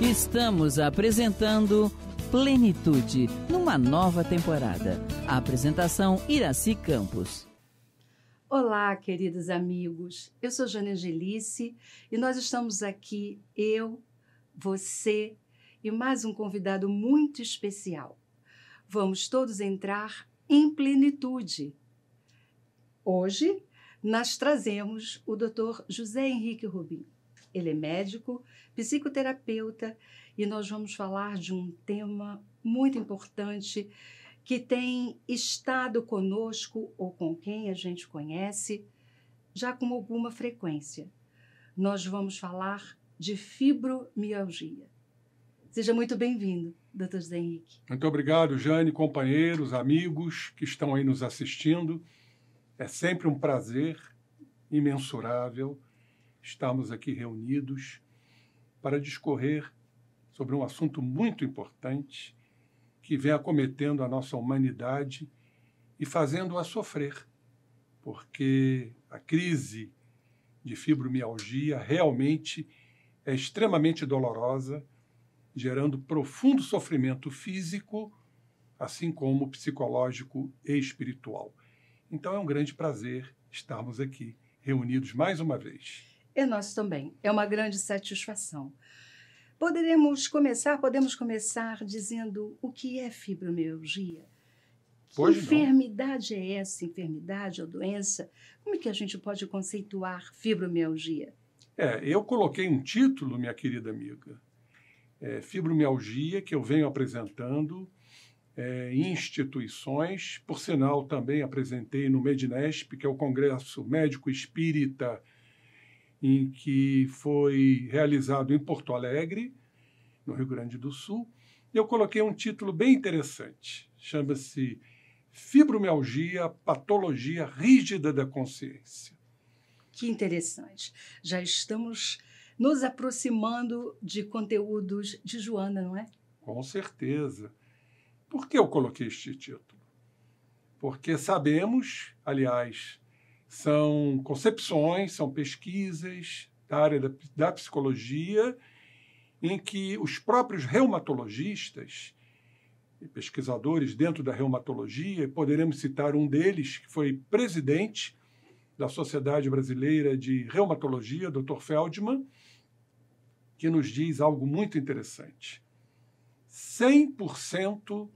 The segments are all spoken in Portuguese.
Estamos apresentando Plenitude, numa nova temporada. A apresentação Iraci Campos. Olá, queridos amigos. Eu sou Jane Angelice e nós estamos aqui, eu, você e mais um convidado muito especial. Vamos todos entrar em plenitude. Hoje, nós trazemos o Dr. José Henrique Rubim. Ele é médico, psicoterapeuta e nós vamos falar de um tema muito importante que tem estado conosco ou com quem a gente conhece já com alguma frequência. Nós vamos falar de fibromialgia. Seja muito bem-vindo, Dr. José Henrique. Muito obrigado, Jane, companheiros, amigos que estão aí nos assistindo. É sempre um prazer imensurável estarmos aqui reunidos para discorrer sobre um assunto muito importante que vem acometendo a nossa humanidade e fazendo-a sofrer, porque a crise de fibromialgia realmente é extremamente dolorosa, gerando profundo sofrimento físico, assim como psicológico e espiritual. Então é um grande prazer estarmos aqui reunidos mais uma vez. É nosso também. É uma grande satisfação. Podemos começar dizendo o que é fibromialgia? Que enfermidade é essa? Enfermidade ou doença? Como é que a gente pode conceituar fibromialgia? Eu coloquei um título, minha querida amiga. Fibromialgia, que eu venho apresentando em instituições. Por sinal, também apresentei no Medinesp, que é o Congresso Médico Espírita, em que foi realizado em Porto Alegre, no Rio Grande do Sul. Eu coloquei um título bem interessante. Chama-se Fibromialgia, Patologia Rígida da Consciência. Que interessante. Já estamos nos aproximando de conteúdos de Joana, não é? Com certeza. Por que eu coloquei este título? Porque sabemos, aliás, são concepções, são pesquisas da área da psicologia em que os próprios reumatologistas e pesquisadores dentro da reumatologia, poderemos citar um deles, que foi presidente da Sociedade Brasileira de Reumatologia, Dr. Feldman, que nos diz algo muito interessante. 100%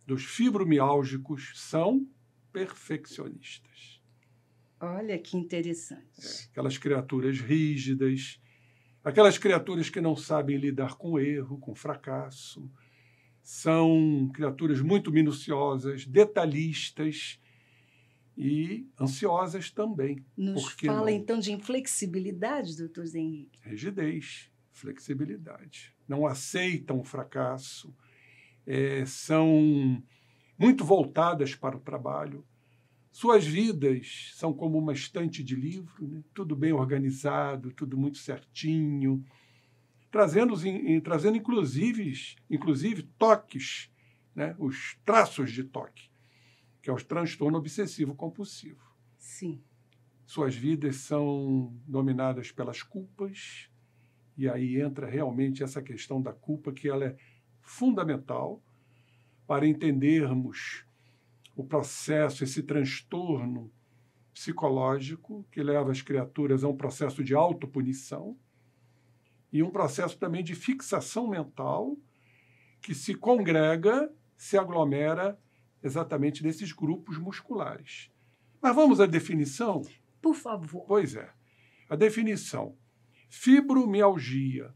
dos fibromiálgicos são perfeccionistas. Olha que interessante. Aquelas criaturas rígidas, aquelas criaturas que não sabem lidar com o erro, com o fracasso, são criaturas muito minuciosas, detalhistas e ansiosas também. Nos fala, então, de inflexibilidade, doutor Zé Henrique? Rigidez, flexibilidade. Não aceitam o fracasso, são muito voltadas para o trabalho. Suas vidas são como uma estante de livro, né? Tudo bem organizado, tudo muito certinho, trazendo inclusive toques, né? Os traços de toque, que é o transtorno obsessivo-compulsivo. Sim. Suas vidas são dominadas pelas culpas, e aí entra realmente essa questão da culpa, que ela é fundamental para entendermos o processo, esse transtorno psicológico que leva as criaturas a um processo de autopunição e um processo também de fixação mental que se congrega, se aglomera exatamente nesses grupos musculares. Mas vamos à definição? Por favor. Pois é. A definição. Fibromialgia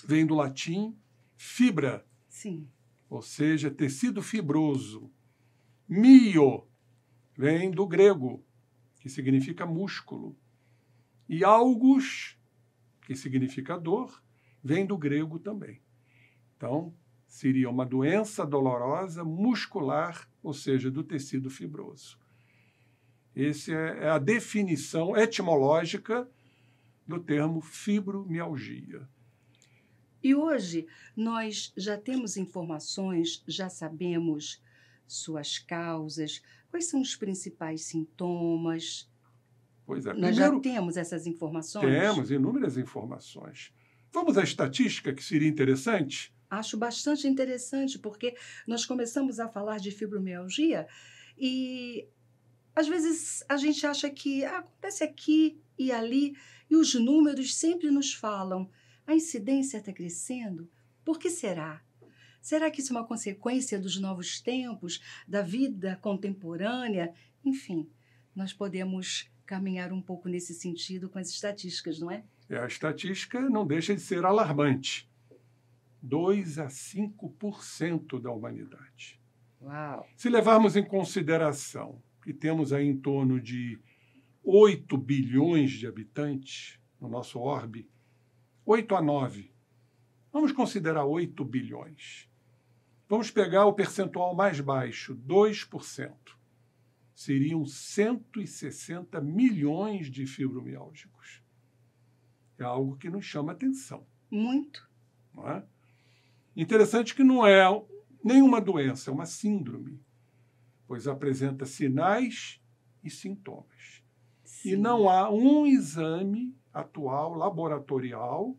vem do latim fibra. Sim. Ou seja, tecido fibroso. Mio vem do grego, que significa músculo. E algos, que significa dor, vem do grego também. Então, seria uma doença dolorosa muscular, ou seja, do tecido fibroso. Essa é a definição etimológica do termo fibromialgia. E hoje nós já temos informações, já sabemos suas causas, quais são os principais sintomas. Pois é. Nós já temos essas informações? Temos inúmeras informações. Vamos à estatística, que seria interessante? Acho bastante interessante, porque nós começamos a falar de fibromialgia e, às vezes, a gente acha que acontece aqui e ali, e os números sempre nos falam. A incidência está crescendo? Por que será? Será que isso é uma consequência dos novos tempos, da vida contemporânea? Enfim, nós podemos caminhar um pouco nesse sentido com as estatísticas, não é? A estatística não deixa de ser alarmante. 2 a 5% da humanidade. Uau! Se levarmos em consideração que temos aí em torno de 8 bilhões de habitantes no nosso orbe, 8 a 9. Vamos considerar 8 bilhões. Vamos pegar o percentual mais baixo, 2%. Seriam 160 milhões de fibromialgicos. É algo que nos chama atenção. Muito. Não é? Interessante que não é nenhuma doença, é uma síndrome, pois apresenta sinais e sintomas. Sim. E não há um exame atual, laboratorial,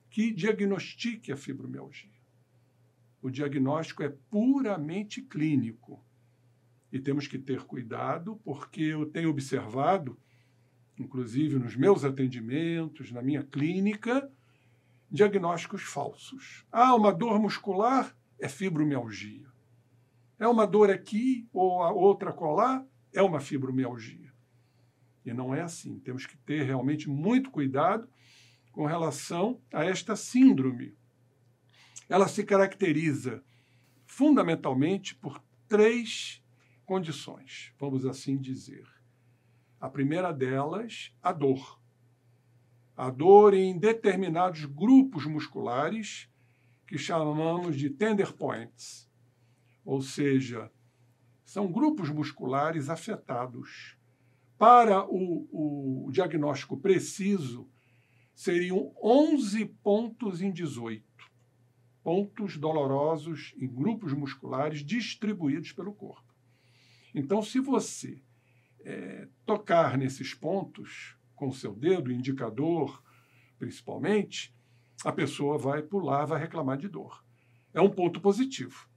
que diagnostique a fibromialgia. O diagnóstico é puramente clínico. E temos que ter cuidado, porque eu tenho observado, inclusive nos meus atendimentos, na minha clínica, diagnósticos falsos. Uma dor muscular é fibromialgia. É uma dor aqui ou a outra colar é uma fibromialgia. E não é assim. Temos que ter realmente muito cuidado com relação a esta síndrome. Ela se caracteriza fundamentalmente por 3 condições, vamos assim dizer. A primeira delas, a dor. A dor em determinados grupos musculares que chamamos de tender points, ou seja, são grupos musculares afetados. Para o diagnóstico preciso, seriam 11 pontos em 18. Pontos dolorosos em grupos musculares distribuídos pelo corpo. Então, se você tocar nesses pontos com o seu dedo, indicador, principalmente, a pessoa vai pular, vai reclamar de dor. É um ponto positivo.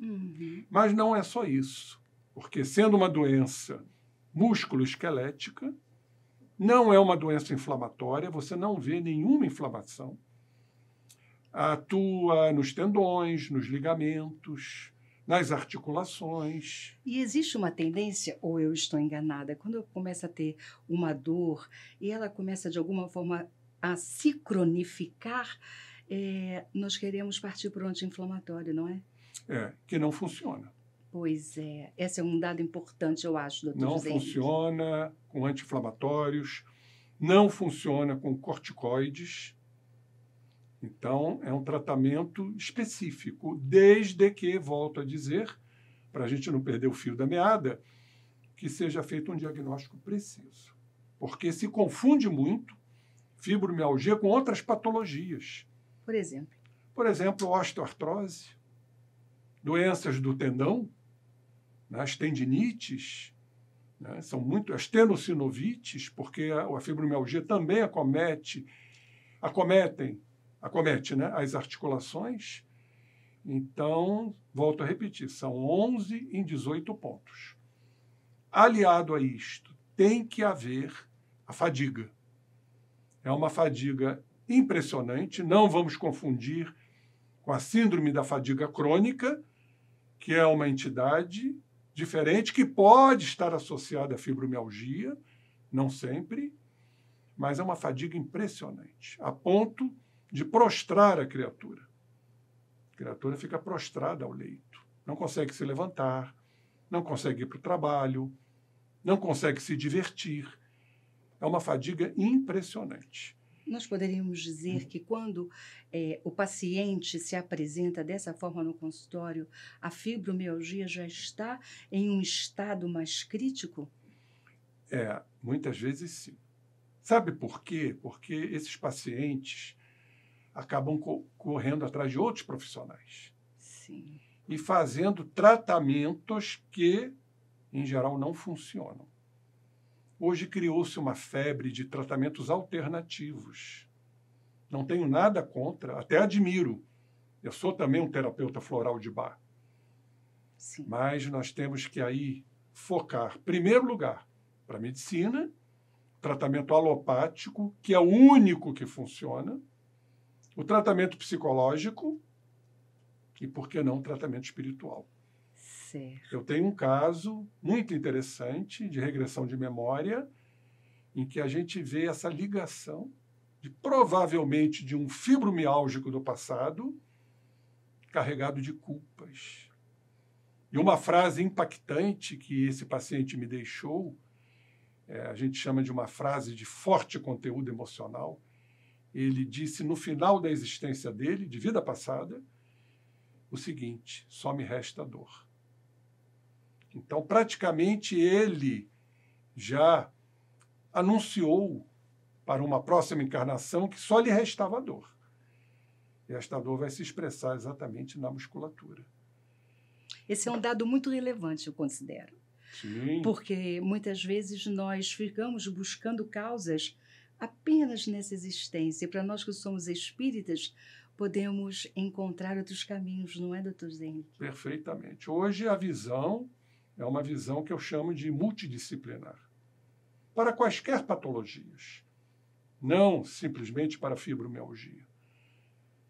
Uhum. Mas não é só isso, porque sendo uma doença músculo-esquelética, não é uma doença inflamatória, você não vê nenhuma inflamação. Atua nos tendões, nos ligamentos, nas articulações. E existe uma tendência, ou eu estou enganada, quando eu começo a ter uma dor e ela começa de alguma forma a se cronificar, nós queremos partir para o anti-inflamatório, não é? Que não funciona. Pois é. Esse é um dado importante, eu acho, doutor Não José funciona com anti-inflamatórios, não funciona com corticoides. Então, é um tratamento específico, desde que, volto a dizer, para a gente não perder o fio da meada, que seja feito um diagnóstico preciso. Porque se confunde muito fibromialgia com outras patologias. Por exemplo? Por exemplo, osteoartrose, doenças do tendão, né, as tendinites, né, são muito as tendinocinovites, porque a fibromialgia também acomete, né, as articulações. Então, volto a repetir, são 11 em 18 pontos. Aliado a isto, tem que haver a fadiga. É uma fadiga impressionante, não vamos confundir com a síndrome da fadiga crônica, que é uma entidade diferente, que pode estar associada à fibromialgia, não sempre, mas é uma fadiga impressionante, a ponto de prostrar a criatura. A criatura fica prostrada ao leito, não consegue se levantar, não consegue ir para o trabalho, não consegue se divertir. É uma fadiga impressionante. Nós poderíamos dizer que quando o paciente se apresenta dessa forma no consultório, a fibromialgia já está em um estado mais crítico? Muitas vezes sim. Sabe por quê? Porque esses pacientes acabam correndo atrás de outros profissionais. Sim. E fazendo tratamentos que, em geral, não funcionam. Hoje criou-se uma febre de tratamentos alternativos. Não tenho nada contra, até admiro. Eu sou também um terapeuta floral de Bach. Sim. Mas nós temos que aí focar, em primeiro lugar, para a medicina, tratamento alopático, que é o único que funciona, o tratamento psicológico e, por que não, o tratamento espiritual. Certo. Eu tenho um caso muito interessante de regressão de memória, em que a gente vê essa ligação provavelmente de um fibromiálgico do passado carregado de culpas. E uma frase impactante que esse paciente me deixou, a gente chama de uma frase de forte conteúdo emocional. Ele disse no final da existência dele, de vida passada, o seguinte: só me resta dor. Então, praticamente, ele já anunciou para uma próxima encarnação que só lhe restava dor. E esta dor vai se expressar exatamente na musculatura. Esse é um dado muito relevante, eu considero. Sim. Porque muitas vezes nós ficamos buscando causas apenas nessa existência. E para nós que somos espíritas, podemos encontrar outros caminhos, não é, doutor Zé Henrique? Perfeitamente. Hoje a visão é uma visão que eu chamo de multidisciplinar. Para quaisquer patologias. Não simplesmente para fibromialgia.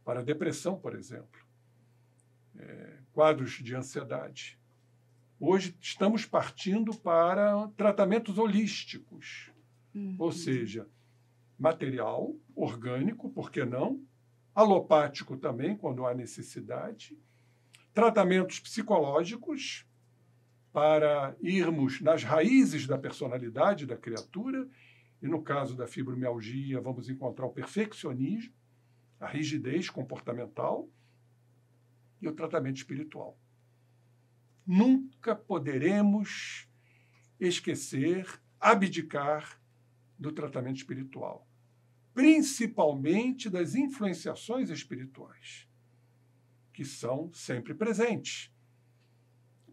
Para depressão, por exemplo. Quadros de ansiedade. Hoje estamos partindo para tratamentos holísticos. Ou seja, material, orgânico, por que não? Alopático também, quando há necessidade. Tratamentos psicológicos, para irmos nas raízes da personalidade da criatura. E no caso da fibromialgia, vamos encontrar o perfeccionismo, a rigidez comportamental e o tratamento espiritual. Nunca poderemos esquecer, abdicar do tratamento espiritual, principalmente das influenciações espirituais, que são sempre presentes.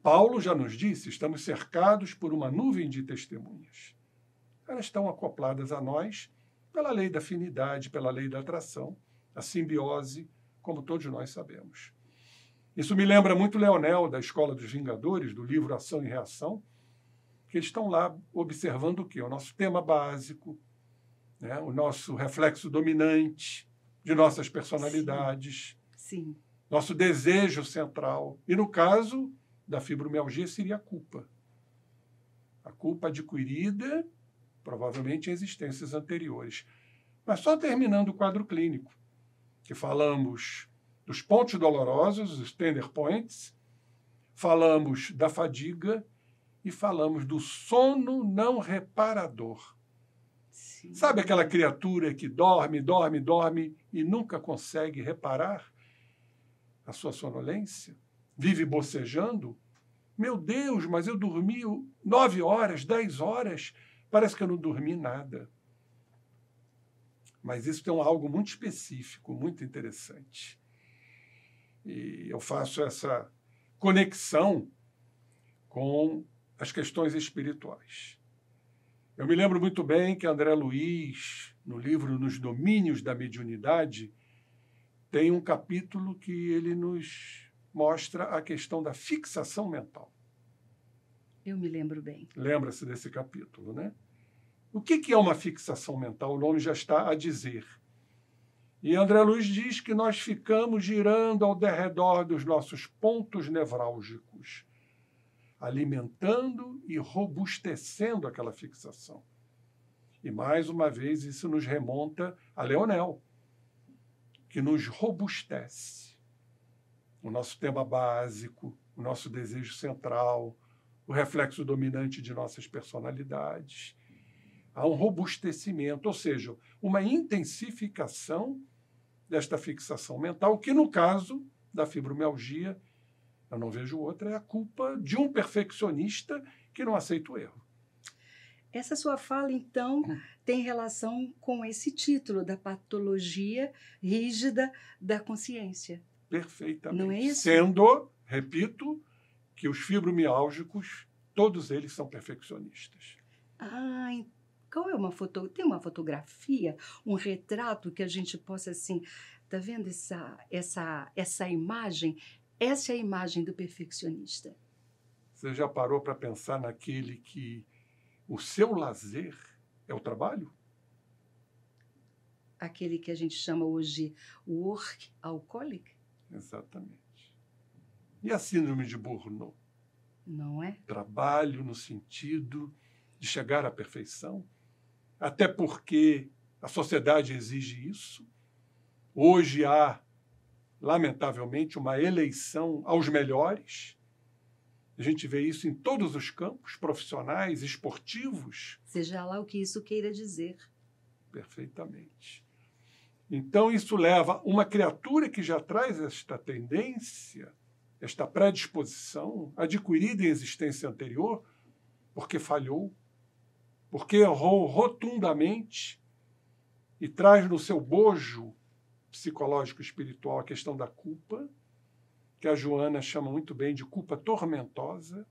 Paulo já nos disse, estamos cercados por uma nuvem de testemunhas. Elas estão acopladas a nós pela lei da afinidade, pela lei da atração, a simbiose, como todos nós sabemos. Isso me lembra muito Leonel, da Escola dos Vingadores, do livro Ação e Reação, que eles estão lá observando o quê? O nosso tema básico, né? O nosso reflexo dominante de nossas personalidades, Sim. Nosso desejo central. E, no caso da fibromialgia, seria a culpa. A culpa adquirida, provavelmente, em existências anteriores. Mas só terminando o quadro clínico, que falamos dos pontos dolorosos, os tender points, falamos da fadiga e falamos do sono não reparador. Sim. Sabe aquela criatura que dorme, dorme, dorme e nunca consegue reparar a sua sonolência? Vive bocejando? Meu Deus, mas eu dormi 9 horas, 10 horas, parece que eu não dormi nada. Mas isso tem algo muito específico, muito interessante. E eu faço essa conexão com as questões espirituais. Eu me lembro muito bem que André Luiz, no livro Nos Domínios da Mediunidade, tem um capítulo que ele nos mostra a questão da fixação mental. Eu me lembro bem. Lembra-se desse capítulo, né? O que é uma fixação mental? O nome já está a dizer. E André Luiz diz que nós ficamos girando ao derredor dos nossos pontos nevrálgicos, alimentando e robustecendo aquela fixação. E, mais uma vez, isso nos remonta a Leonel, que nos robustece. O nosso tema básico, o nosso desejo central, o reflexo dominante de nossas personalidades. Há um robustecimento, ou seja, uma intensificação desta fixação mental, que no caso da fibromialgia, eu não vejo outra, é a culpa de um perfeccionista que não aceita o erro. Essa sua fala, então, tem relação com esse título da patologia rígida da consciência. Perfeitamente. Não é isso? Sendo, repito, que os fibromiálgicos, todos eles são perfeccionistas. Ah, qual é uma foto? Tem uma fotografia, um retrato que a gente possa assim, tá vendo essa imagem? Essa é a imagem do perfeccionista. Você já parou para pensar naquele que o seu lazer é o trabalho? Aquele que a gente chama hoje workaholic, Exatamente. E a síndrome de Burnout? não é? Trabalho no sentido de chegar à perfeição, até porque a sociedade exige isso. Hoje há, lamentavelmente, uma eleição aos melhores. A gente vê isso em todos os campos, profissionais, esportivos. Seja lá o que isso queira dizer. Perfeitamente. Então, isso leva uma criatura que já traz esta tendência, esta predisposição, adquirida em existência anterior, porque falhou, porque errou rotundamente e traz no seu bojo psicológico espiritual a questão da culpa, que a Joana chama muito bem de culpa tormentosa,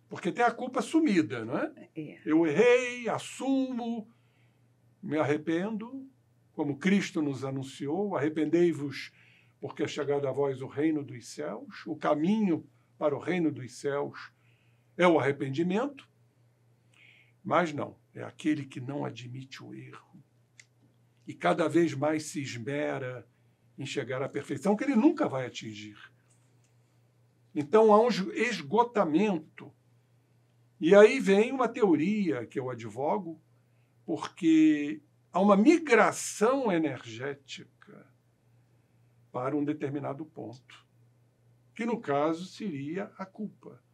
porque tem a culpa assumida, não é? Eu errei, assumo, me arrependo, como Cristo nos anunciou, arrependei-vos, porque é chegado a vós o reino dos céus. O caminho para o reino dos céus é o arrependimento, mas não, é aquele que não admite o erro e cada vez mais se esmera em chegar à perfeição, que ele nunca vai atingir. Então há um esgotamento. E aí vem uma teoria que eu advogo, porque há uma migração energética para um determinado ponto, que no caso seria a culpa.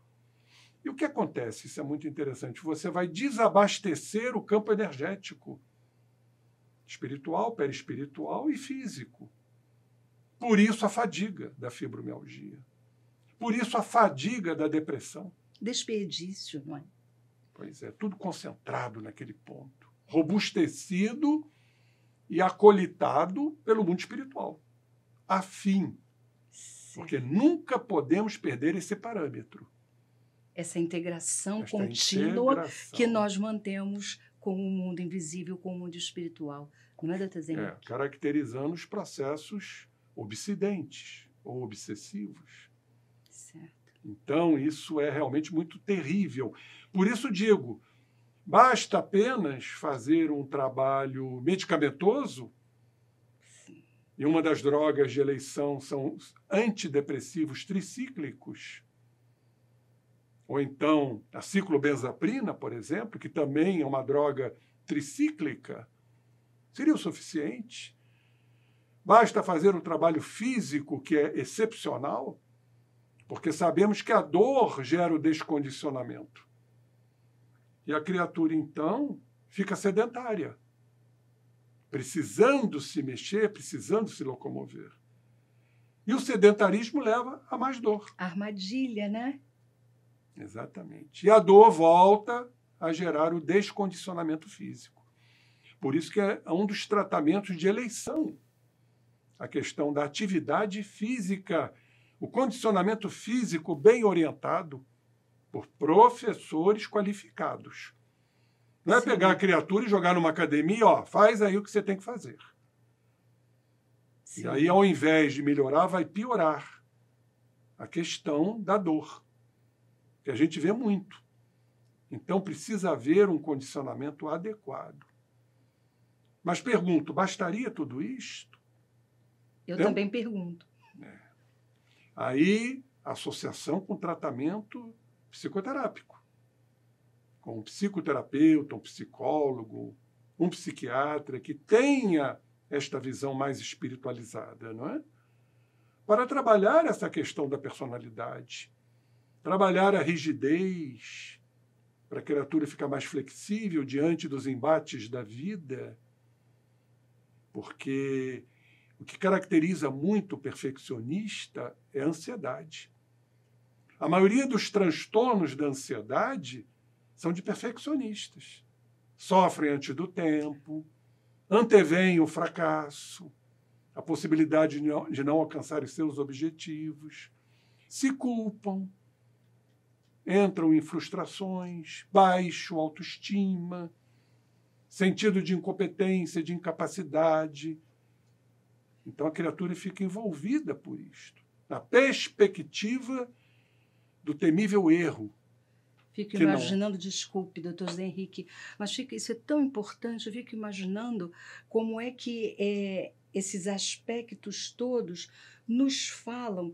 E o que acontece? Isso é muito interessante. Você vai desabastecer o campo energético, espiritual, perispiritual e físico. Por isso a fadiga da fibromialgia. Por isso a fadiga da depressão. Desperdício, não é? Pois é, tudo concentrado naquele ponto. Robustecido e acolitado pelo mundo espiritual. Afim. Porque nunca podemos perder esse parâmetro. Essa integração contínua que nós mantemos com o mundo invisível, com o mundo espiritual. Não é, doutor Zé? Caracterizando os processos obsidentes ou obsessivos. Certo. Então, isso é realmente muito terrível. Por isso digo, basta apenas fazer um trabalho medicamentoso, e uma das drogas de eleição são os antidepressivos tricíclicos, ou então a ciclobenzaprina, por exemplo, que também é uma droga tricíclica, seria o suficiente. Basta fazer um trabalho físico que é excepcional, porque sabemos que a dor gera o descondicionamento. E a criatura, então, fica sedentária, precisando se mexer, precisando se locomover. E o sedentarismo leva a mais dor. Armadilha, né? Exatamente. E a dor volta a gerar o descondicionamento físico. Por isso que é um dos tratamentos de eleição, a questão da atividade física, o condicionamento físico bem orientado por professores qualificados. Não é pegar a criatura e jogar numa academia, ó, faz aí o que você tem que fazer. Sim. E aí, ao invés de melhorar, vai piorar a questão da dor, que a gente vê muito. Então, precisa haver um condicionamento adequado. Mas pergunto, bastaria tudo isto? Eu também pergunto. Aí, associação com tratamento psicoterápico, com um psicoterapeuta, um psicólogo, um psiquiatra que tenha esta visão mais espiritualizada, não é? Para trabalhar essa questão da personalidade, trabalhar a rigidez, para a criatura ficar mais flexível diante dos embates da vida, porque o que caracteriza muito o perfeccionista é a ansiedade. A maioria dos transtornos da ansiedade são de perfeccionistas. Sofrem antes do tempo, anteveem o fracasso, a possibilidade de não alcançar os seus objetivos, se culpam, entram em frustrações, baixo autoestima, sentido de incompetência, de incapacidade. Então a criatura fica envolvida por isto, na perspectiva do temível erro. Fico imaginando, desculpe, doutor Zé Henrique, mas isso é tão importante, eu fico imaginando como é que esses aspectos todos nos falam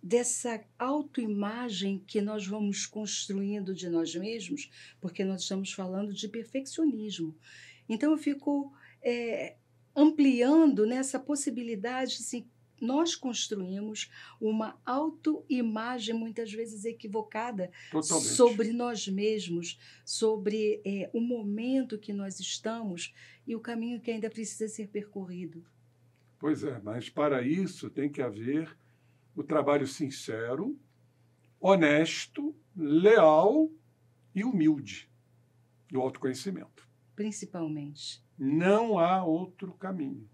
dessa autoimagem que nós vamos construindo de nós mesmos, porque nós estamos falando de perfeccionismo. Então eu fico ampliando nessa possibilidade, assim, nós construímos uma autoimagem muitas vezes equivocada sobre nós mesmos, sobre o momento que nós estamos e o caminho que ainda precisa ser percorrido. Pois é, mas para isso tem que haver o trabalho sincero, honesto, leal e humilde do autoconhecimento. Principalmente. Não há outro caminho.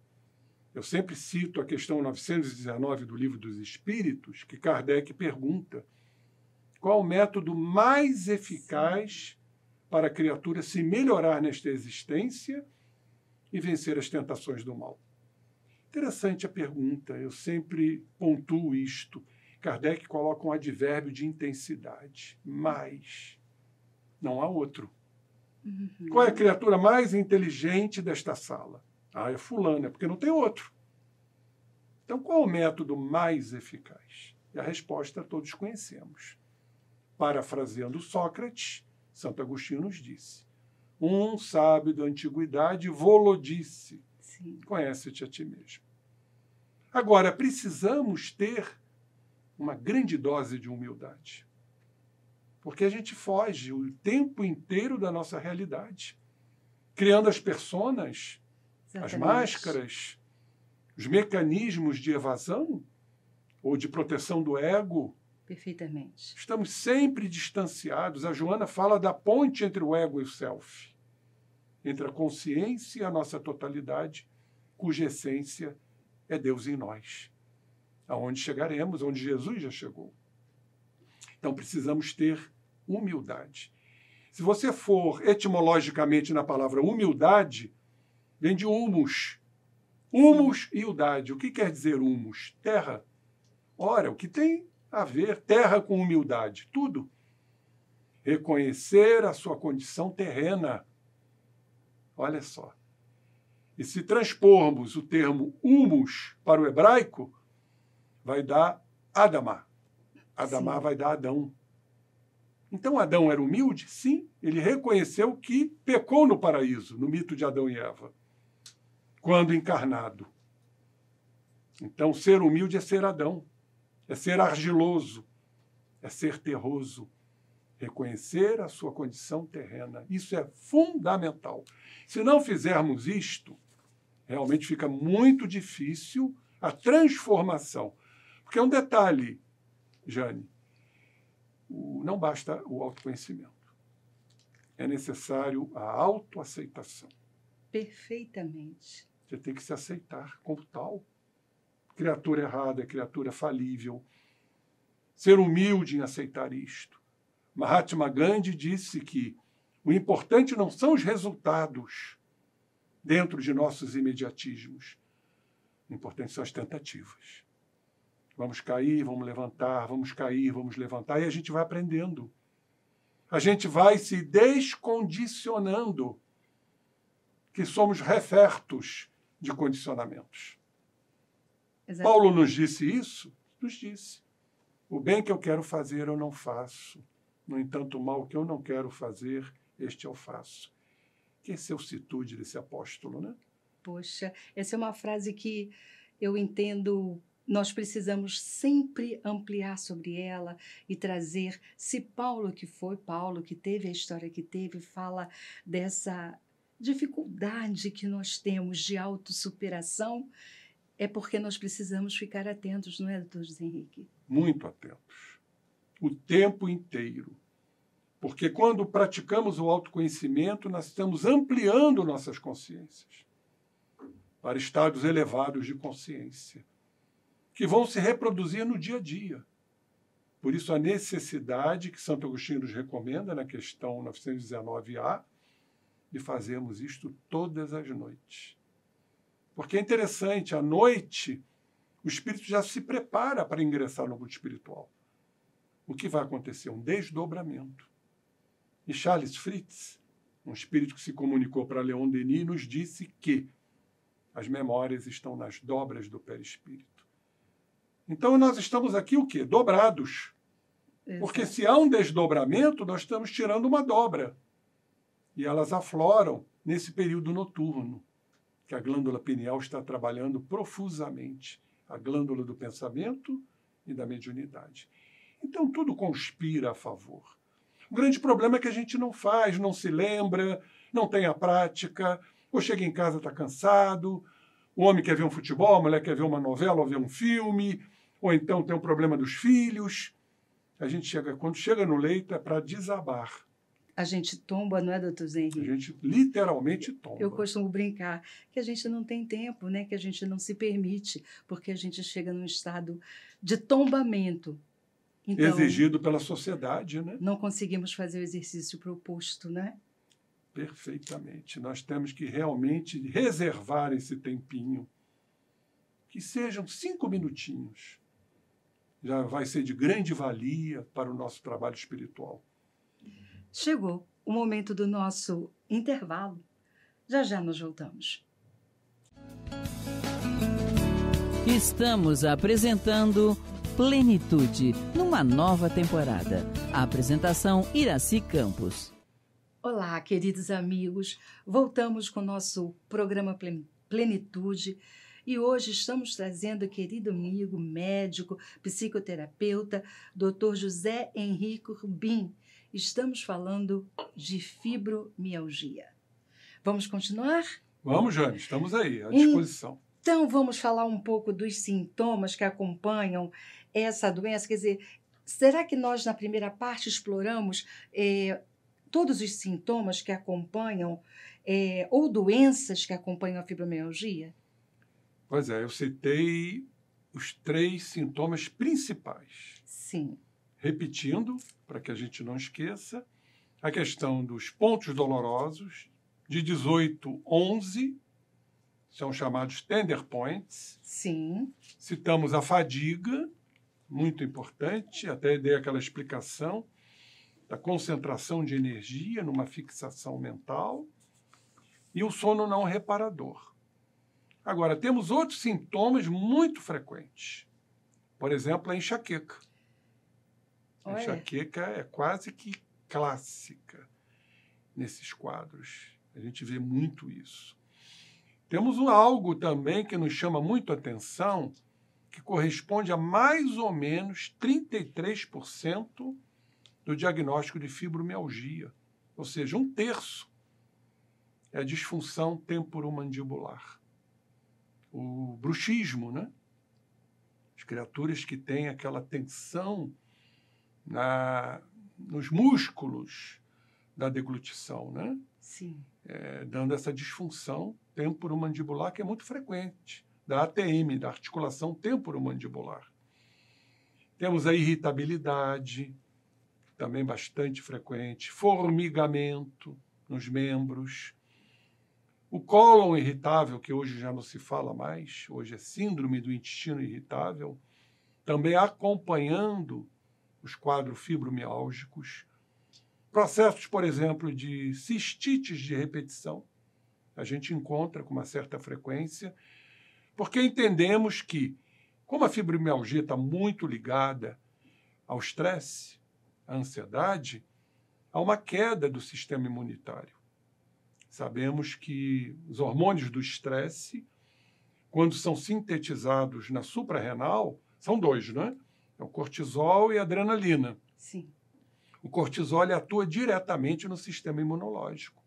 Eu sempre cito a questão 919 do Livro dos Espíritos, que Kardec pergunta qual o método mais eficaz para a criatura se melhorar nesta existência e vencer as tentações do mal. Interessante a pergunta, eu sempre pontuo isto. Kardec coloca um advérbio de intensidade, mais. Não há outro. Uhum. Qual é a criatura mais inteligente desta sala? É fulana, porque não tem outro. Então, qual é o método mais eficaz? E a resposta todos conhecemos. Parafraseando Sócrates, Santo Agostinho nos disse: um sábio da antiguidade vô-lo disse, conhece-te a ti mesmo. Agora, precisamos ter uma grande dose de humildade, porque a gente foge o tempo inteiro da nossa realidade, criando as personas, as máscaras, os mecanismos de evasão ou de proteção do ego. Perfeitamente. Estamos sempre distanciados. A Joana fala da ponte entre o ego e o self, entre a consciência e a nossa totalidade, cuja essência é Deus em nós, aonde chegaremos, onde Jesus já chegou. Então precisamos ter humildade. Se você for etimologicamente na palavra humildade, vem de humus. Humus e humildade. O que quer dizer humus? Terra. Ora, o que tem a ver terra com humildade? Tudo. Reconhecer a sua condição terrena. Olha só. E se transpormos o termo humus para o hebraico, vai dar Adamá. Adamá vai dar Adão. Então Adão era humilde? Sim. Ele reconheceu que pecou no paraíso, no mito de Adão e Eva, quando encarnado. Então ser humilde é ser Adão, é ser argiloso, é ser terroso, reconhecer a sua condição terrena. Isso é fundamental. Se não fizermos isto, realmente fica muito difícil a transformação. Porque é um detalhe, Jane, não basta o autoconhecimento. É necessário a autoaceitação. Perfeitamente. Você tem que se aceitar como tal. Criatura errada, criatura falível. Ser humilde em aceitar isto. Mahatma Gandhi disse que o importante não são os resultados dentro de nossos imediatismos. O importante são as tentativas. Vamos cair, vamos levantar, vamos cair, vamos levantar, e a gente vai aprendendo. A gente vai se descondicionando, que somos refertos de condicionamentos. Exatamente. Paulo nos disse isso? Nos disse. O bem que eu quero fazer, eu não faço. No entanto, o mal que eu não quero fazer, este eu faço. Que excelsitude desse apóstolo, né? Poxa, essa é uma frase que eu entendo, nós precisamos sempre ampliar sobre ela e trazer. Se Paulo, que foi Paulo, que teve a história que teve, fala dessa dificuldade que nós temos de autossuperação, é porque nós precisamos ficar atentos, não é, doutor José Henrique? Muito atentos. O tempo inteiro. Porque quando praticamos o autoconhecimento, nós estamos ampliando nossas consciências para estados elevados de consciência, que vão se reproduzir no dia a dia. Por isso, a necessidade que Santo Agostinho nos recomenda, na questão 919A, de fazermos isto todas as noites. Porque é interessante, à noite, o espírito já se prepara para ingressar no mundo espiritual. O que vai acontecer? Um desdobramento. E Charles Fritz, um espírito que se comunicou para Leon Denis, nos disse que as memórias estão nas dobras do perispírito. Então, nós estamos aqui o quê? Dobrados. Exato. Porque se há um desdobramento, nós estamos tirando uma dobra. E elas afloram nesse período noturno, que a glândula pineal está trabalhando profusamente. A glândula do pensamento e da mediunidade. Então, tudo conspira a favor. O grande problema é que a gente não faz, não se lembra, não tem a prática, ou chega em casa está cansado, o homem quer ver um futebol, a mulher quer ver uma novela ou ver um filme, ou então tem o problema dos filhos. A gente chega, quando chega no leito, é para desabar. A gente tomba, não é, doutor Zé A Henrique? gente literalmente tomba. Eu costumo brincar que a gente não tem tempo, né? Que a gente não se permite, porque a gente chega num estado de tombamento. Então, exigido pela sociedade, né? não conseguimos fazer o exercício proposto, né? Perfeitamente. Nós temos que realmente reservar esse tempinho. Que sejam 5 minutinhos. Já vai ser de grande valia para o nosso trabalho espiritual. Chegou o momento do nosso intervalo. Já já nós voltamos. Estamos apresentando Plenitude, numa nova temporada. A apresentação Iraci Campos. Olá, queridos amigos. Voltamos com o nosso programa Plenitude. E hoje estamos trazendo o querido amigo, médico, psicoterapeuta, Dr. José Henrique Rubim. Estamos falando de fibromialgia. Vamos continuar? Vamos, Jane, estamos aí, à disposição. Então, vamos falar um pouco dos sintomas que acompanham essa doença. Quer dizer, será que nós, na primeira parte, exploramos todos os sintomas que acompanham ou doenças que acompanham a fibromialgia? Pois é, eu citei os 3 sintomas principais. Sim. Repetindo, para que a gente não esqueça, a questão dos pontos dolorosos, de 18, 11, são chamados tender points. Sim. Citamos a fadiga, muito importante, até dei aquela explicação da concentração de energia numa fixação mental, e o sono não reparador. Agora, temos outros sintomas muito frequentes. Por exemplo, a enxaqueca. A enxaqueca é quase que clássica nesses quadros. A gente vê muito isso. Temos algo também que nos chama muito a atenção, que corresponde a mais ou menos 33% do diagnóstico de fibromialgia. Ou seja, 1/3 é a disfunção temporomandibular. O bruxismo, né? As criaturas que têm aquela tensão nos músculos da deglutição, né? Sim. Dando essa disfunção temporomandibular que é muito frequente, da ATM, da articulação temporomandibular. Temos a irritabilidade, também bastante frequente, formigamento nos membros, o cólon irritável, que hoje já não se fala mais, hoje é síndrome do intestino irritável, também acompanhando os quadros fibromiálgicos. Processos, por exemplo, de cistites de repetição, a gente encontra com uma certa frequência, porque entendemos que, como a fibromialgia está muito ligada ao estresse, à ansiedade, há uma queda do sistema imunitário. Sabemos que os hormônios do estresse, quando são sintetizados na suprarrenal, são 2, não é? É o cortisol e a adrenalina. Sim. O cortisol atua diretamente no sistema imunológico.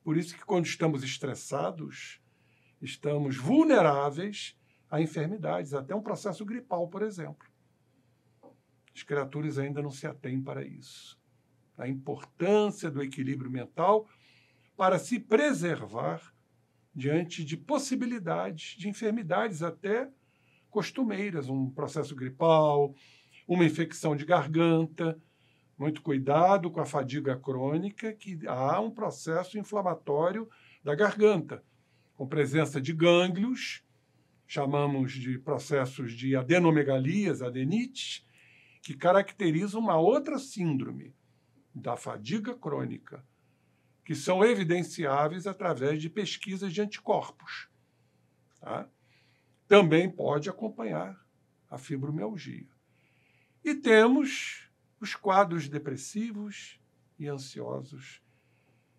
Por isso que quando estamos estressados, estamos vulneráveis a enfermidades, até um processo gripal, por exemplo. As criaturas ainda não se atêm para isso. A importância do equilíbrio mental para se preservar diante de possibilidades de enfermidades até costumeiras, um processo gripal, uma infecção de garganta. Muito cuidado com a fadiga crônica, que há um processo inflamatório da garganta, com presença de gânglios, chamamos de processos de adenomegalias, adenites, que caracterizam uma outra síndrome da fadiga crônica, que são evidenciáveis através de pesquisas de anticorpos. Tá? Também pode acompanhar a fibromialgia. E temos os quadros depressivos e ansiosos,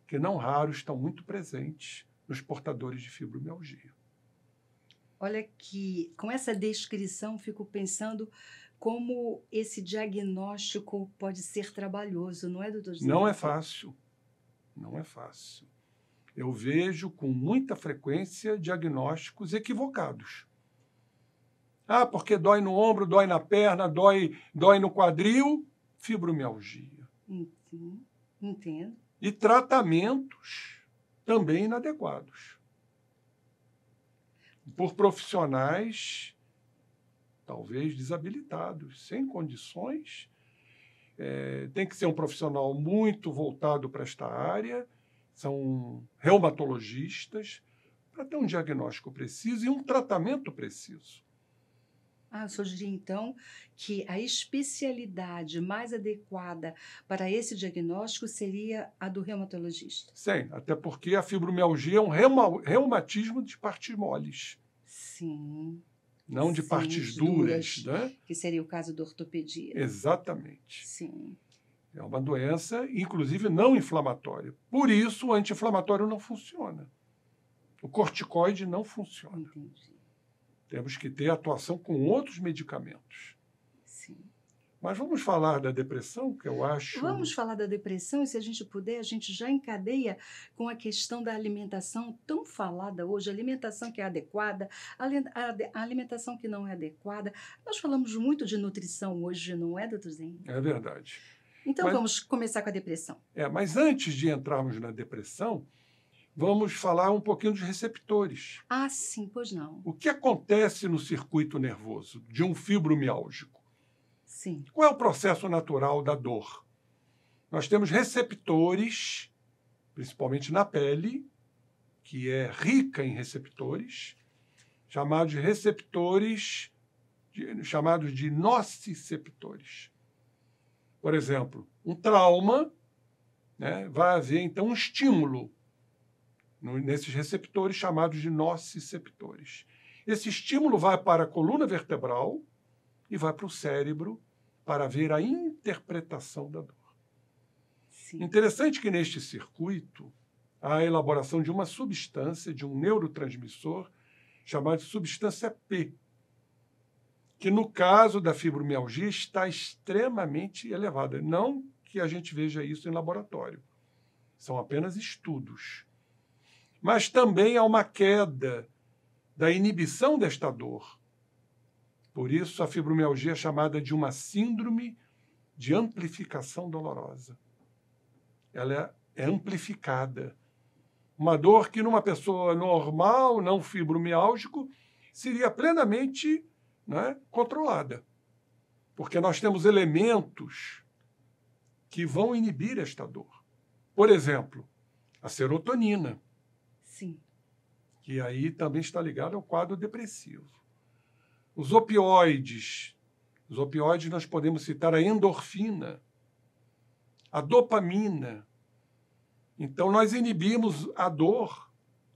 que não raro estão muito presentes nos portadores de fibromialgia. Olha que, com essa descrição, fico pensando como esse diagnóstico pode ser trabalhoso, não é, doutor José? Não é fácil. Não é fácil. Eu vejo com muita frequência diagnósticos equivocados. Ah, porque dói no ombro, dói na perna, dói no quadril, fibromialgia. Entendo. E tratamentos também inadequados. Por profissionais, talvez desabilitados, sem condições. Tem que ser um profissional muito voltado para esta área, são reumatologistas, para ter um diagnóstico preciso e um tratamento preciso. Eu sugeri, então, que a especialidade mais adequada para esse diagnóstico seria a do reumatologista. Sim, até porque a fibromialgia é um reumatismo de partes moles. Sim. Não de partes duras, né? Que seria o caso da ortopedia. Exatamente. Sim. É uma doença, inclusive, não inflamatória. Por isso, o anti-inflamatório não funciona. O corticoide não funciona. Entendi. Temos que ter atuação com outros medicamentos. Sim. Mas vamos falar da depressão, que eu acho... Vamos falar da depressão, e se a gente puder, a gente já encadeia com a questão da alimentação tão falada hoje, a alimentação que é adequada, a alimentação que não é adequada. Nós falamos muito de nutrição hoje, não é, doutorzinho? É verdade. Então vamos começar com a depressão. Mas antes de entrarmos na depressão, vamos falar um pouquinho dos receptores. Sim, pois não. O que acontece no circuito nervoso de um fibromiálgico? Sim. Qual é o processo natural da dor? Nós temos receptores, principalmente na pele, que é rica em receptores, chamados de receptores, chamados de nociceptores. Por exemplo, um trauma, né, vai haver, então, um estímulo nesses receptores chamados de nociceptores. Esse estímulo vai para a coluna vertebral e vai para o cérebro para ver a interpretação da dor. Sim. Interessante que neste circuito há a elaboração de uma substância, de um neurotransmissor, chamado de substância P, que no caso da fibromialgia está extremamente elevada. Não que a gente veja isso em laboratório. São apenas estudos. Mas também há uma queda da inibição desta dor. Por isso, a fibromialgia é chamada de uma síndrome de amplificação dolorosa. Ela é amplificada. Uma dor que, numa pessoa normal, não fibromiálgico, seria plenamente, né, controlada. Porque nós temos elementos que vão inibir esta dor. Por exemplo, a serotonina. Sim. Que aí também está ligado ao quadro depressivo. Os opioides nós podemos citar a endorfina, a dopamina. Então, nós inibimos a dor,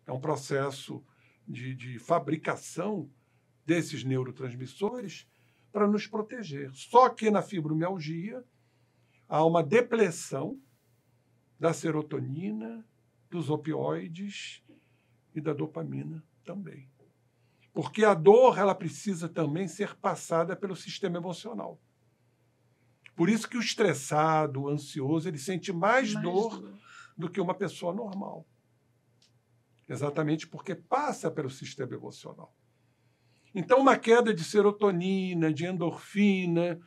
é um processo de fabricação desses neurotransmissores para nos proteger. Só que na fibromialgia há uma depressão da serotonina, dos opioides e da dopamina também. Porque a dor ela precisa também ser passada pelo sistema emocional. Por isso que o estressado, o ansioso, ele sente mais dor do que uma pessoa normal. Exatamente porque passa pelo sistema emocional. Então, uma queda de serotonina, de endorfina,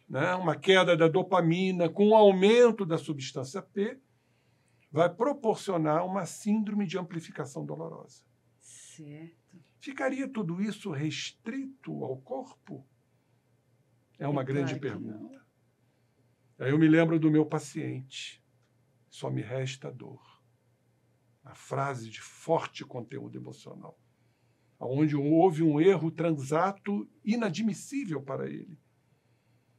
né, uma queda da dopamina, com o aumento da substância P, vai proporcionar uma síndrome de amplificação dolorosa. Certo. Ficaria tudo isso restrito ao corpo? É uma grande claro que pergunta. Aí eu me lembro do meu paciente. Só me resta dor. A frase de forte conteúdo emocional, onde houve um erro transato inadmissível para ele,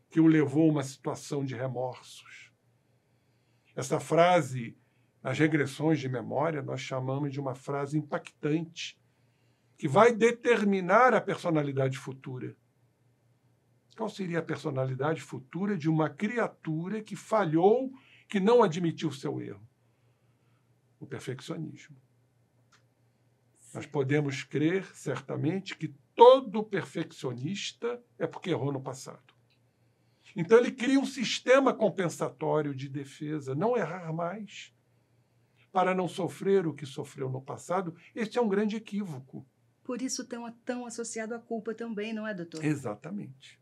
que o levou a uma situação de remorsos. Essa frase, nas regressões de memória, nós chamamos de uma frase impactante, que vai determinar a personalidade futura. Qual seria a personalidade futura de uma criatura que falhou, que não admitiu seu erro? O perfeccionismo. Nós podemos crer, certamente, que todo perfeccionista é porque errou no passado. Então, ele cria um sistema compensatório de defesa, não errar mais, para não sofrer o que sofreu no passado. Este é um grande equívoco. Por isso tão associado à culpa também, não é, doutor? Exatamente.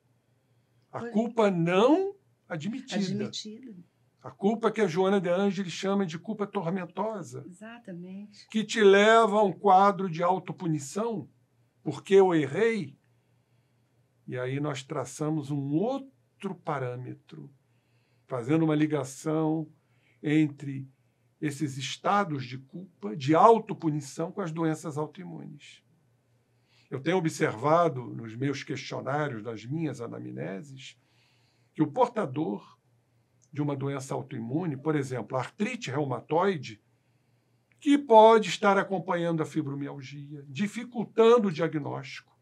A culpa não admitida. Admitida. A culpa que a Joana de Ângeles chama de culpa tormentosa. Exatamente. Que te leva a um quadro de autopunição, porque eu errei. E aí nós traçamos um outro parâmetro, fazendo uma ligação entre esses estados de culpa, de autopunição, com as doenças autoimunes. Eu tenho observado nos meus questionários, nas minhas anamneses, que o portador de uma doença autoimune, por exemplo, a artrite reumatoide, que pode estar acompanhando a fibromialgia, dificultando o diagnóstico.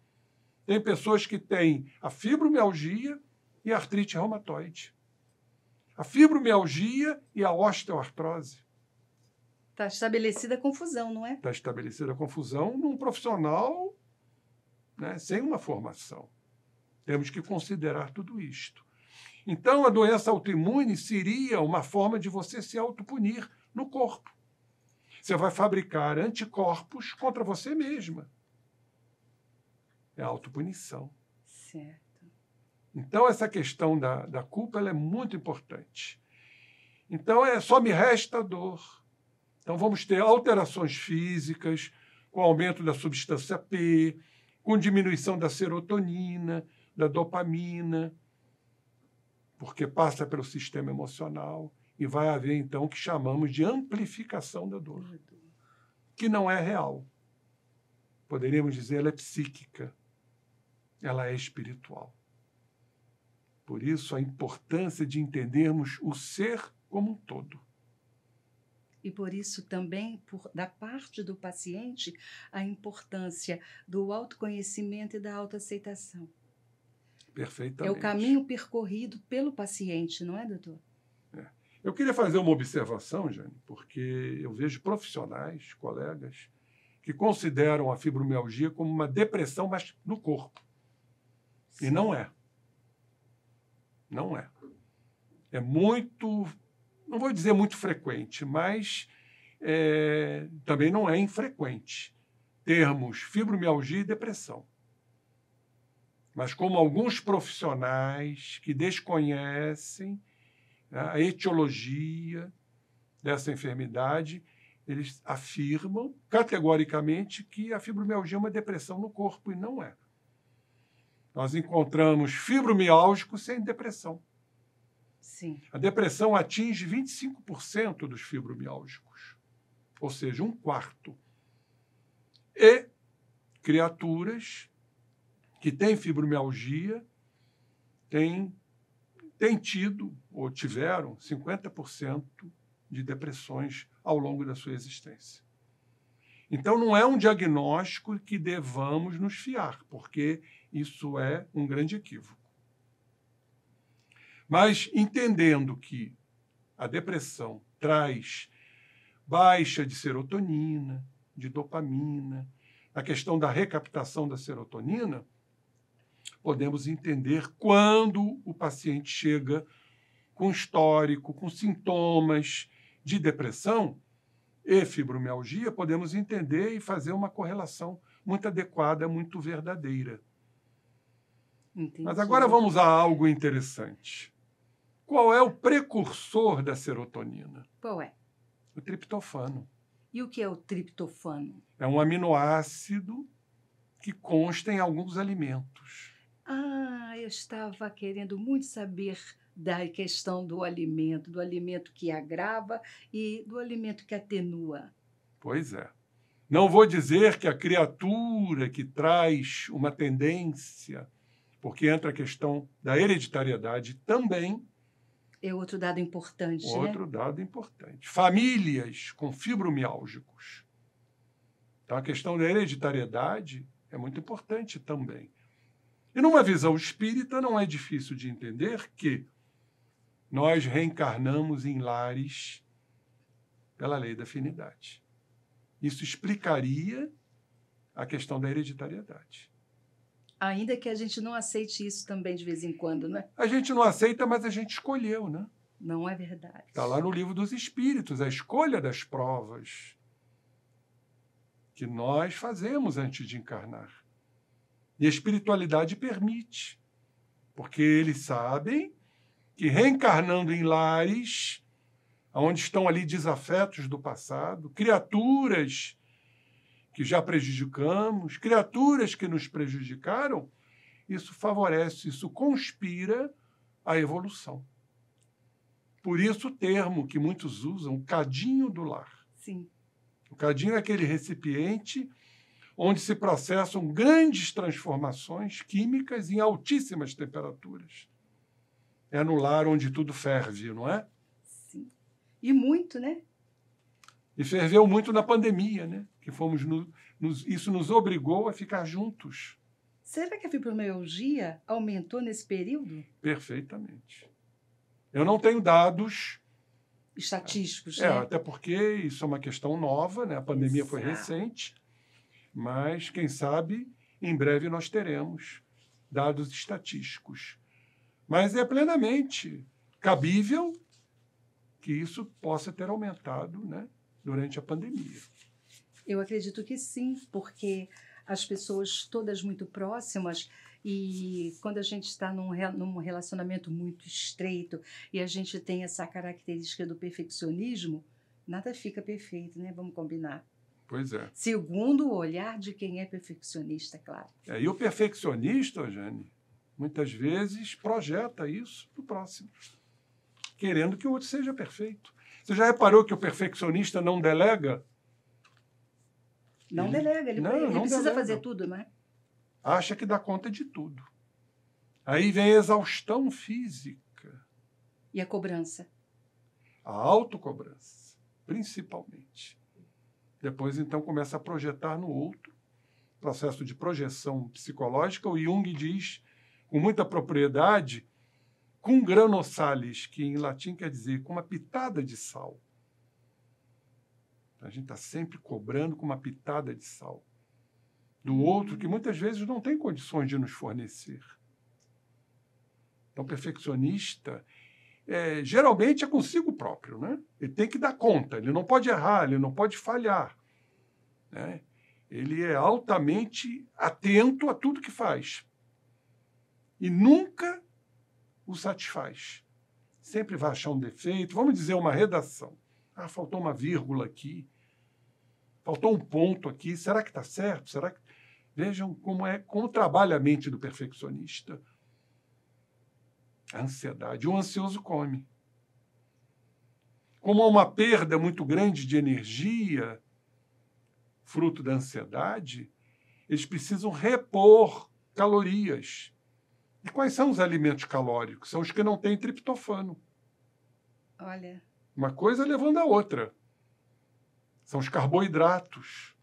Tem pessoas que têm a fibromialgia e a artrite reumatoide. A fibromialgia e a osteoartrose. Está estabelecida a confusão, não é? Está estabelecida a confusão num profissional, né, sem uma formação. Temos que considerar tudo isto. Então, a doença autoimune seria uma forma de você se autopunir no corpo. Você vai fabricar anticorpos contra você mesma. É a autopunição. Certo. Então, essa questão da culpa ela é muito importante. Então, só me resta dor. Então, vamos ter alterações físicas, com aumento da substância P, com diminuição da serotonina, da dopamina, porque passa pelo sistema emocional e vai haver, então, o que chamamos de amplificação da dor, que não é real. Poderíamos dizer, ela é psíquica, ela é espiritual. Por isso, a importância de entendermos o ser como um todo. E por isso também, da parte do paciente, a importância do autoconhecimento e da autoaceitação. Perfeitamente. É o caminho percorrido pelo paciente, não é, doutor? Eu queria fazer uma observação, Jane, porque eu vejo profissionais, colegas, que consideram a fibromialgia como uma depressão, mas no corpo. Sim. E não é. Não é. É muito, não vou dizer muito frequente, mas também não é infrequente termos fibromialgia e depressão. Mas como alguns profissionais que desconhecem a etiologia dessa enfermidade, eles afirmam categoricamente que a fibromialgia é uma depressão no corpo, e não é. Nós encontramos fibromialgicos sem depressão. Sim. A depressão atinge 25% dos fibromialgicos, ou seja, 1/4. E criaturas que têm fibromialgia têm tido ou tiveram 50% de depressões ao longo da sua existência. Então, não é um diagnóstico que devamos nos fiar, porque isso é um grande equívoco. Mas, entendendo que a depressão traz baixa de serotonina, de dopamina, a questão da recaptação da serotonina, podemos entender quando o paciente chega com histórico, com sintomas de depressão e fibromialgia, podemos entender e fazer uma correlação muito adequada, muito verdadeira. Entendi. Mas agora vamos a algo interessante. Qual é o precursor da serotonina? Qual é? O triptofano. E o que é o triptofano? É um aminoácido que consta em alguns alimentos. Ah, eu estava querendo muito saber da questão do alimento que agrava e do alimento que atenua. Pois é. Não vou dizer que a criatura que traz uma tendência, porque entra a questão da hereditariedade também. É outro dado importante, Outro né? dado importante. Famílias com fibromiálgicos. Então, a questão da hereditariedade é muito importante também. E numa visão espírita, não é difícil de entender que nós reencarnamos em lares pela lei da afinidade. Isso explicaria a questão da hereditariedade. Ainda que a gente não aceite isso também de vez em quando, né? A gente não aceita, mas a gente escolheu, né? Não é verdade. Está lá no Livro dos Espíritos, a escolha das provas que nós fazemos antes de encarnar. E a espiritualidade permite, porque eles sabem que reencarnando em lares onde estão ali desafetos do passado, criaturas que já prejudicamos, criaturas que nos prejudicaram, isso favorece, isso conspira a evolução. Por isso o termo que muitos usam, cadinho do lar. Sim. O cadinho é aquele recipiente onde se processam grandes transformações químicas em altíssimas temperaturas. É no lar onde tudo ferve, não é? Sim. E muito, né? E ferveu muito na pandemia, né? Que isso nos obrigou a ficar juntos. Será que a fibromialgia aumentou nesse período? Perfeitamente. Eu não tenho dados Estatísticos, É, né? até porque isso é uma questão nova, né? A pandemia foi Exato. recente, mas, quem sabe, em breve nós teremos dados estatísticos. Mas é plenamente cabível que isso possa ter aumentado, né, durante a pandemia. Eu acredito que sim, porque as pessoas todas muito próximas, e quando a gente está num relacionamento muito estreito e a gente tem essa característica do perfeccionismo, nada fica perfeito, né? Vamos combinar. Pois é. Segundo o olhar de quem é perfeccionista, claro. E o perfeccionista, Jane, muitas vezes projeta isso para o próximo, querendo que o outro seja perfeito. Você já reparou que o perfeccionista não delega? Não delega, ele precisa delega. fazer tudo, não é? Acha que dá conta de tudo. Aí vem a exaustão física. E a cobrança? A autocobrança, principalmente. Depois, então, começa a projetar no outro. Processo de projeção psicológica. O Jung diz, com muita propriedade, cum grano salis, que em latim quer dizer com uma pitada de sal. A gente está sempre cobrando com uma pitada de sal do outro, que muitas vezes não tem condições de nos fornecer. Então, o perfeccionista, geralmente é consigo próprio, né? Ele tem que dar conta, ele não pode errar, ele não pode falhar, né? Ele é altamente atento a tudo que faz e nunca o satisfaz. Sempre vai achar um defeito. Vamos dizer, uma redação. Ah, faltou uma vírgula aqui, faltou um ponto aqui, será que está certo? Será que... Vejam como trabalha a mente do perfeccionista. A ansiedade. O ansioso come. Como há uma perda muito grande de energia, fruto da ansiedade, eles precisam repor calorias. E quais são os alimentos calóricos? São os que não têm triptofano. Olha. Uma coisa levando a outra. São os carboidratos,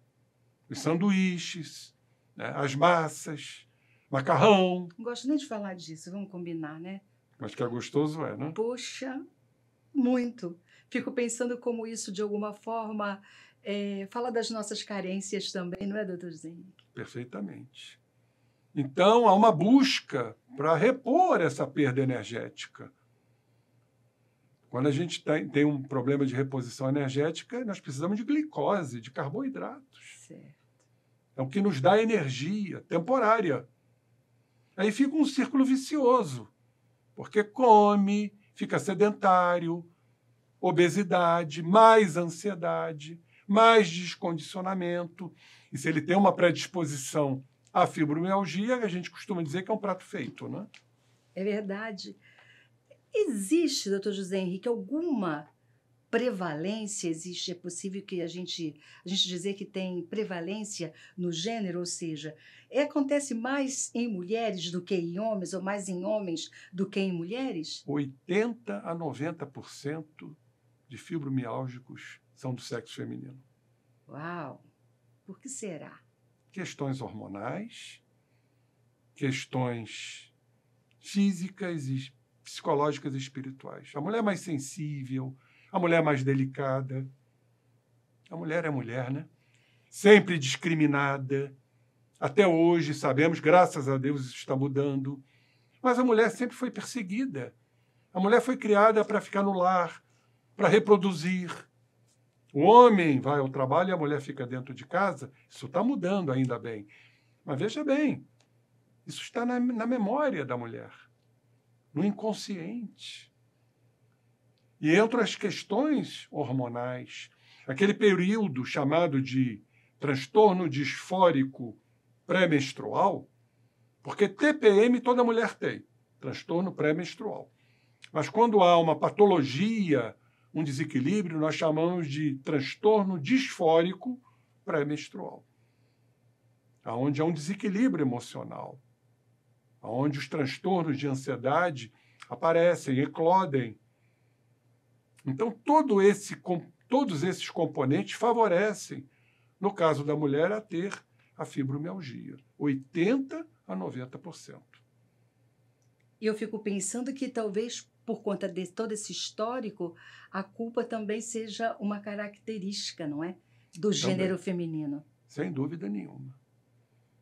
os sanduíches, né, as massas, macarrão. Não gosto nem de falar disso, vamos combinar, né? Mas que é gostoso, né? Poxa, muito. Fico pensando como isso, de alguma forma, fala das nossas carências também, não é, doutor Zenick? Perfeitamente. Então, há uma busca para repor essa perda energética. Quando a gente tem um problema de reposição energética, nós precisamos de glicose, de carboidratos. Certo. É o que nos dá energia temporária. Aí fica um círculo vicioso, porque come, fica sedentário, obesidade, mais ansiedade, mais descondicionamento. E se ele tem uma predisposição A fibromialgia, a gente costuma dizer que é um prato feito, né? É verdade. Existe, doutor José Henrique, alguma prevalência? É possível que a gente dizer que tem prevalência no gênero, ou seja, acontece mais em mulheres do que em homens, ou mais em homens do que em mulheres? 80 a 90% de fibromialgicos são do sexo feminino. Uau! Por que será? Questões hormonais, questões físicas e psicológicas e espirituais. A mulher é mais sensível, a mulher é mais delicada. A mulher é mulher, né? Sempre discriminada. Até hoje, sabemos, graças a Deus, isso está mudando. Mas a mulher sempre foi perseguida. A mulher foi criada para ficar no lar, para reproduzir. O homem vai ao trabalho e a mulher fica dentro de casa. Isso está mudando, ainda bem. Mas veja bem, isso está na memória da mulher, no inconsciente. E entre as questões hormonais, aquele período chamado de transtorno disfórico pré-menstrual, porque TPM toda mulher tem, transtorno pré-menstrual. Mas quando há uma patologia, um desequilíbrio, nós chamamos de transtorno disfórico pré-menstrual, onde há um desequilíbrio emocional, onde os transtornos de ansiedade aparecem, eclodem. Então, todos esses componentes favorecem, no caso da mulher, a ter a fibromialgia, 80 a 90%. E eu fico pensando que talvez por conta de todo esse histórico, a culpa também seja uma característica, não é? Do gênero feminino. Sem dúvida nenhuma.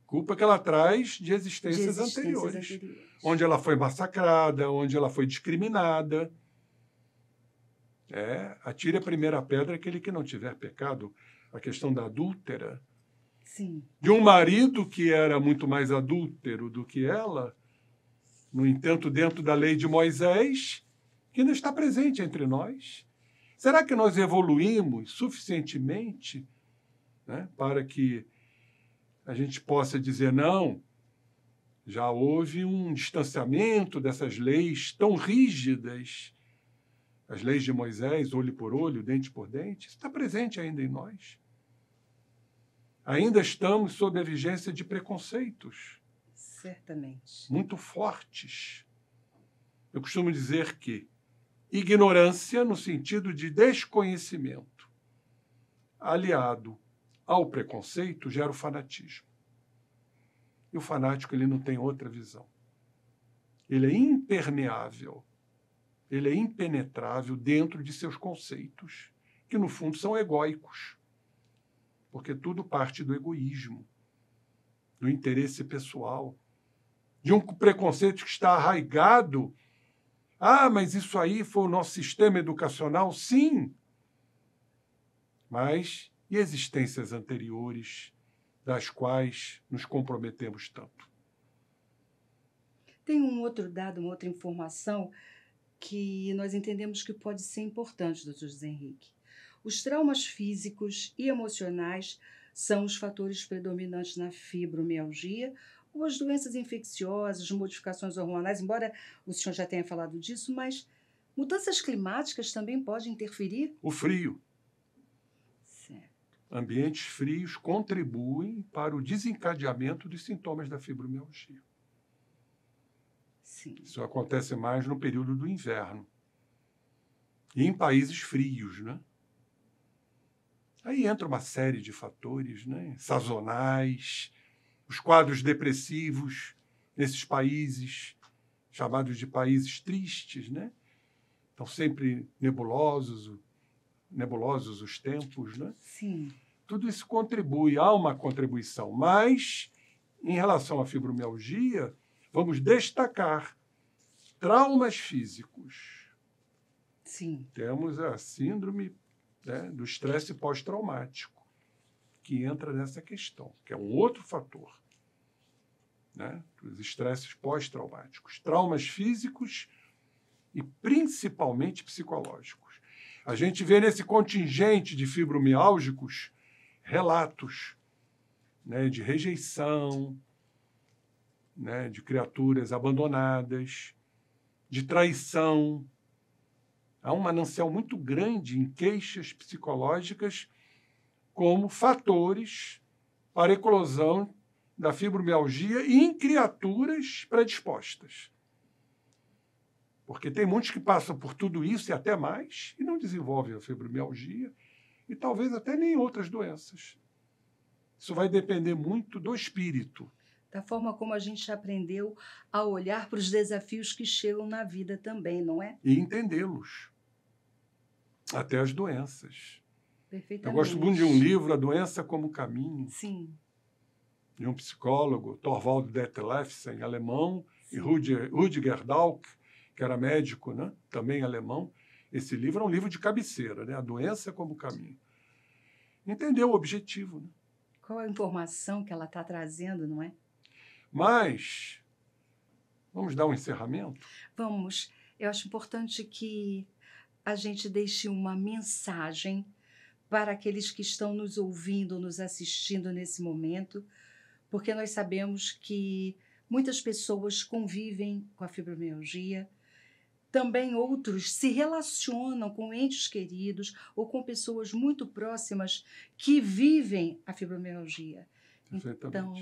Culpa que ela traz de existências anteriores, onde ela foi massacrada, onde ela foi discriminada. Atire a primeira pedra aquele que não tiver pecado. A questão da adúltera. Sim. De um marido que era muito mais adúltero do que ela, no entanto, dentro da lei de Moisés, que ainda está presente entre nós. Será que nós evoluímos suficientemente, né, para que a gente possa dizer não? Já houve um distanciamento dessas leis tão rígidas, as leis de Moisés, olho por olho, dente por dente. Isso está presente ainda em nós. Ainda estamos sob a vigência de preconceitos. Certamente. Muito fortes. Eu costumo dizer que ignorância, no sentido de desconhecimento, aliado ao preconceito, gera o fanatismo. E o fanático, ele não tem outra visão. Ele é impermeável, ele é impenetrável dentro de seus conceitos, que no fundo são egóicos, porque tudo parte do egoísmo, do interesse pessoal, de um preconceito que está arraigado. Mas isso aí foi o nosso sistema educacional? Sim. Mas e existências anteriores das quais nos comprometemos tanto? Tem um outro dado, uma outra informação que nós entendemos que pode ser importante, doutor José Henrique. Os traumas físicos e emocionais são os fatores predominantes na fibromialgia, ou as doenças infecciosas, modificações hormonais, embora o senhor já tenha falado disso, mas mudanças climáticas também podem interferir? O frio. Certo. Ambientes frios contribuem para o desencadeamento dos sintomas da fibromialgia. Sim. Isso acontece mais no período do inverno. E em países frios, né? Aí entra uma série de fatores, né, sazonais, os quadros depressivos nesses países, chamados de países tristes, né? Estão sempre nebulosos os tempos, né? Sim. Tudo isso contribui, há uma contribuição. Mas, em relação à fibromialgia, vamos destacar traumas físicos. Sim. Temos a síndrome, né, do estresse pós-traumático, que entra nessa questão, que é um outro fator, né, dos estresses pós-traumáticos. Traumas físicos e principalmente psicológicos. A gente vê nesse contingente de fibromialgicos relatos, né, de rejeição, né, de criaturas abandonadas, de traição. Há um manancial muito grande em queixas psicológicas como fatores para a eclosão da fibromialgia e em criaturas predispostas. Porque tem muitos que passam por tudo isso e até mais e não desenvolvem a fibromialgia e talvez até nem outras doenças. Isso vai depender muito do espírito. Da forma como a gente aprendeu a olhar para os desafios que chegam na vida também, não é? E entendê-los. Até as doenças. Perfeitamente. Eu gosto muito de um livro, A Doença como Caminho. Sim. De um psicólogo, Thorvald Detlefsen, alemão, Sim. e Rüdiger Dahlke, que era médico, né? Também alemão. Esse livro é um livro de cabeceira, né? A Doença como Caminho. Entendeu o objetivo, né? Qual a informação que ela está trazendo, não é? Mas, vamos dar um encerramento? Vamos. Eu acho importante que a gente deixe uma mensagem para aqueles que estão nos ouvindo, nos assistindo nesse momento, porque nós sabemos que muitas pessoas convivem com a fibromialgia, também outros se relacionam com entes queridos ou com pessoas muito próximas que vivem a fibromialgia. Então,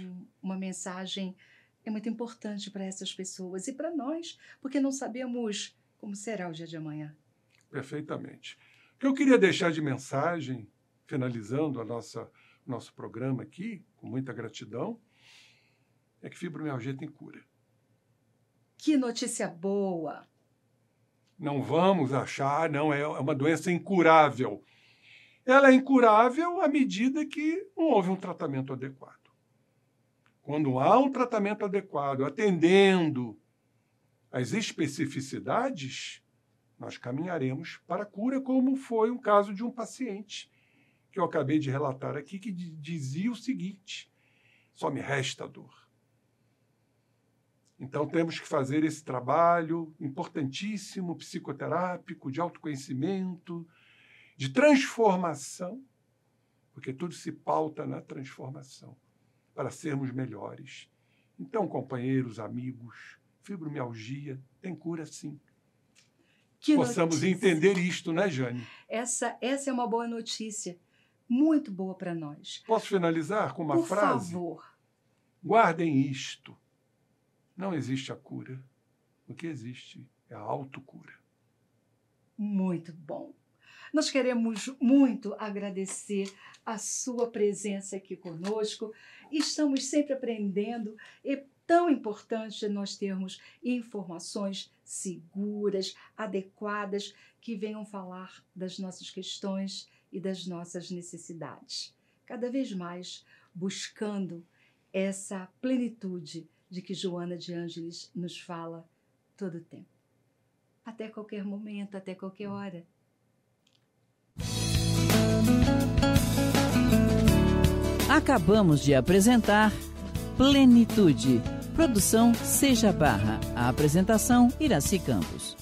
uma mensagem é muito importante para essas pessoas e para nós, porque não sabemos como será o dia de amanhã. Perfeitamente. O que eu queria deixar de mensagem, finalizando nosso programa aqui, com muita gratidão, é que fibromialgia tem cura. Que notícia boa! Não vamos achar, não, é uma doença incurável. Ela é incurável à medida que não houve um tratamento adequado. Quando há um tratamento adequado, atendendo às especificidades, nós caminharemos para a cura, como foi um caso de um paciente que eu acabei de relatar aqui, que dizia o seguinte: só me resta a dor. Então, temos que fazer esse trabalho importantíssimo, psicoterápico, de autoconhecimento, de transformação, porque tudo se pauta na transformação, para sermos melhores. Então, companheiros, amigos, fibromialgia tem cura sim. Que possamos notícia. Entender isto, né, Jane? Essa é uma boa notícia, muito boa para nós. Posso finalizar com uma frase? Por favor. Guardem isto. Não existe a cura. O que existe é a autocura. Muito bom. Nós queremos muito agradecer a sua presença aqui conosco. Estamos sempre aprendendo. É tão importante nós termos informações seguras, adequadas, que venham falar das nossas questões e das nossas necessidades. Cada vez mais buscando essa plenitude de que Joana de Ângeles nos fala todo o tempo. Até qualquer momento, até qualquer hora. Acabamos de apresentar Plenitude. Produção Seja Barra. A apresentação Iraci Campos.